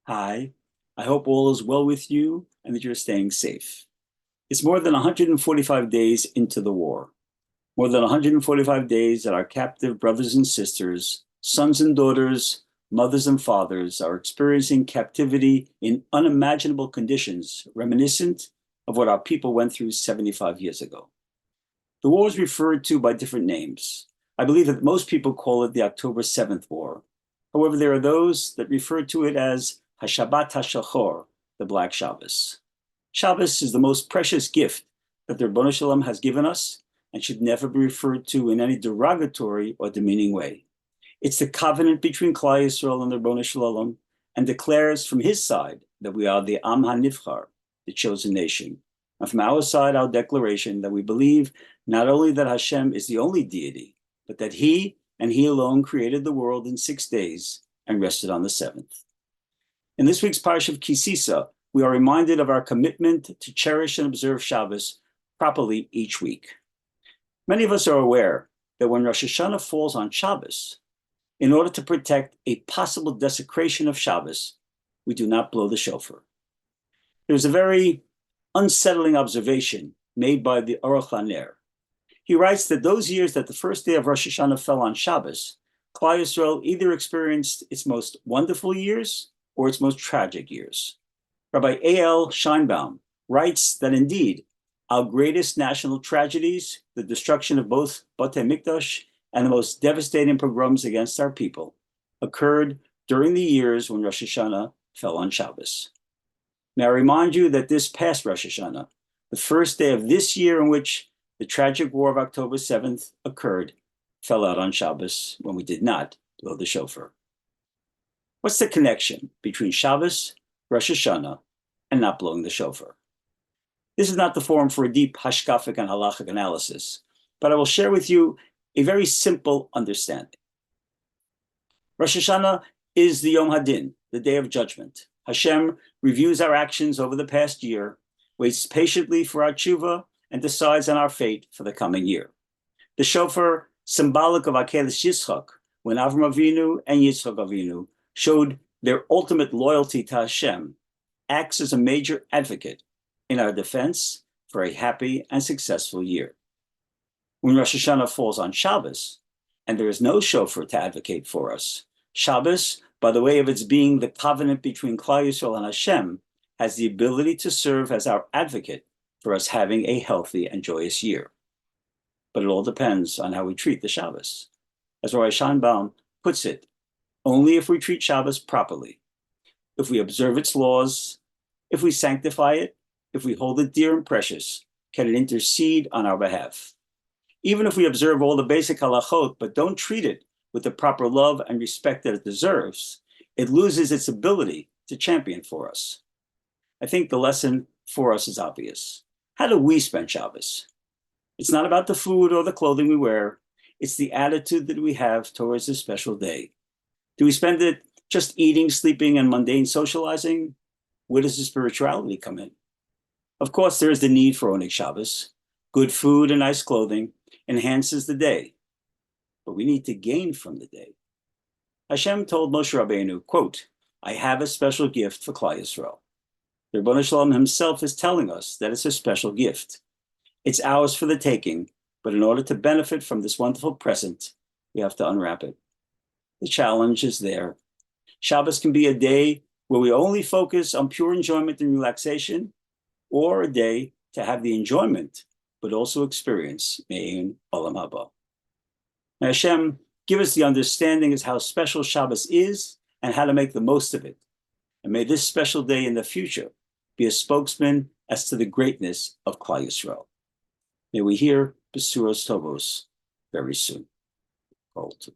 Hi, I hope all is well with you and that you're staying safe. It's more than 145 days into the war. More than 145 days that our captive brothers and sisters, sons and daughters, mothers and fathers are experiencing captivity in unimaginable conditions reminiscent of what our people went through 75 years ago. The war is referred to by different names. I believe that most people call it the October 7th War. However, there are those that refer to it as Hashabbat HaShachor, the Black Shabbos. Shabbos is the most precious gift that the Ribono Shel Olam has given us and should never be referred to in any derogatory or demeaning way. It's the covenant between Klal Yisrael and the Ribono Shel Olam and declares from his side that we are the Am HaNivchar, the chosen nation. And from our side, our declaration that we believe not only that Hashem is the only deity, but that he and he alone created the world in 6 days and rested on the seventh. In this week's Parish of Kisa, we are reminded of our commitment to cherish and observe Shabbos properly each week. Many of us are aware that when Rosh Hashanah falls on Shabbos, in order to protect a possible desecration of Shabbos, we do not blow the shofar. There's a very unsettling observation made by the Aruch LaNer. He writes that those years that the first day of Rosh Hashanah fell on Shabbos, Klal Yisrael either experienced its most wonderful years or its most tragic years. Rabbi A.L. Scheinbaum writes that indeed, our greatest national tragedies, the destruction of both Batei Mikdash and the most devastating pogroms against our people, occurred during the years when Rosh Hashanah fell on Shabbos. May I remind you that this past Rosh Hashanah, the first day of this year in which the tragic war of October 7th occurred, fell out on Shabbos when we did not blow the shofar. What's the connection between Shabbos, Rosh Hashanah, and not blowing the shofar? This is not the forum for a deep hashkafic and halachic analysis, but I will share with you a very simple understanding. Rosh Hashanah is the Yom Hadin, the day of judgment. Hashem reviews our actions over the past year, waits patiently for our tshuva, and decides on our fate for the coming year. The shofar, symbolic of Akelis Yitzchak, when Avram Avinu and Yitzchak Avinu showed their ultimate loyalty to Hashem, acts as a major advocate in our defense for a happy and successful year. When Rosh Hashanah falls on Shabbos, and there is no shofar to advocate for us, Shabbos, by the way of its being the covenant between Klal Yisrael and Hashem, has the ability to serve as our advocate for us having a healthy and joyous year. But it all depends on how we treat the Shabbos. As Rabbi Scheinbaum puts it, only if we treat Shabbos properly, if we observe its laws, if we sanctify it, if we hold it dear and precious, can it intercede on our behalf. Even if we observe all the basic halachot, but don't treat it with the proper love and respect that it deserves, it loses its ability to champion for us. I think the lesson for us is obvious. How do we spend Shabbos? It's not about the food or the clothing we wear. It's the attitude that we have towards this special day. Do we spend it just eating, sleeping, and mundane socializing? Where does the spirituality come in? Of course, there is the need for Oneg Shabbos. Good food and nice clothing enhances the day. But we need to gain from the day. Hashem told Moshe Rabbeinu, quote, I have a special gift for Klal Yisrael. The Ribono Shel Olam himself is telling us that it's a special gift. It's ours for the taking, but in order to benefit from this wonderful present, we have to unwrap it. The challenge is there. Shabbos can be a day where we only focus on pure enjoyment and relaxation, or a day to have the enjoyment, but also experience Me'ein Olam Haba. May Hashem give us the understanding as how special Shabbos is and how to make the most of it. And may this special day in the future be a spokesman as to the greatness of Klal Yisrael. May we hear Besuros Tovos very soon. Kol Tov.